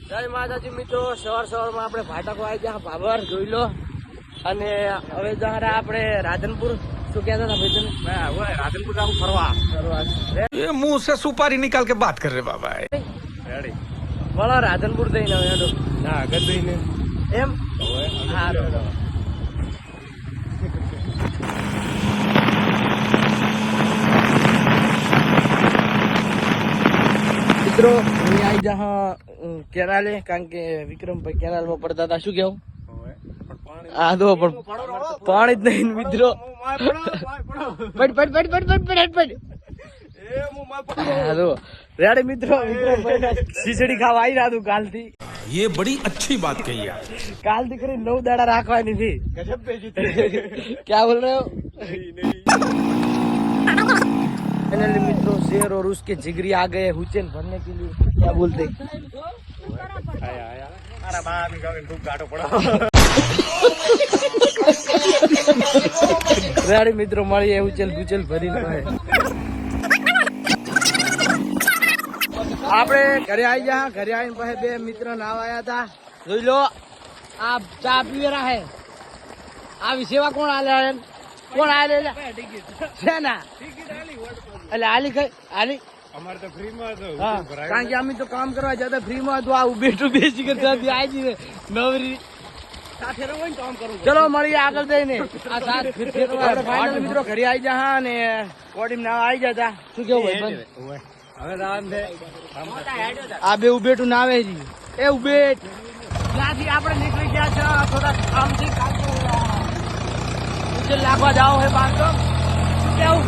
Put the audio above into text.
જય માતાજી મિત્રો, સવારમાં આપણે ફાટકો આવી ગયા ભાભર જોઈ લો. અને હવે જરા આપણે રાધનપુર શું કહેતા હતા ભાઈ? રાધનપુર જાવ ફરવા. ये मुंह से सुपारी निकाल के बात कर रहे बाबा. રેડી બોલો રાધનપુર જઈને હવે હેડો. ના આગળ જઈને એમ હા મિત્રો અહીં આવી જા કેનાલે, કારણ કે વિક્રમભાઈ કેનાલમાં પડતા હતા. શું કેવું? હા દો પણ પાણી જ નહીં મિત્રો. પડ પડ પડ પડ પડ પડ પડ. હા દો રેડી મિત્રો, વિક્રમભાઈ ખીચડી ખાવા આવી રહ્યા તું કાલથી. ये बड़ी अच्छी बात कही यार. કાલથી કરી 9 દાડા રાખવાની હતી. क्या बोल रहे हो? फाइनली मित्रों, शेर और उसके जिगरी आ गए हुचेन भरने के लिए. क्या बोलते? મારા બા ની ગાવે ખૂબ ગાડો પડો. રેડી મિત્રો, મળીએ હુચેલ ભૂચેલ ભરીને. આપણે ઘરે આવી જા. ઘરે આવીને પછી બે મિત્ર નાવા આવ્યા હતા. જોઈ લો, આ ચા પીવેરા હે. આ સેવા કોણ આલે? કોણ આલે છે ના? એટલે આલી કઈ આલી અમારે તો ફ્રી માં હતું. હા, કારણ કે અમે તો કામ કરવા જતા ફ્રી માં હતું. આ બેઠું બેસી કે આવી નવરી સાથે રહો ને કામ કરવું. ચલો મળીએ આગળ જઈને. આ સાત ફાઇનલ મિત્રો ઘરે આવી જા. હા ને કોડીમ ના આવી જતા. શું કેવું ભાઈ? હવે રામ છે આ બે ઉભેટું ના આવે છે. એ ઉભેટ ત્યાંથી આપણે નીકળી ગયા છે થોડા કામથી. લાગવા જાવ હે 500. શું કેવું?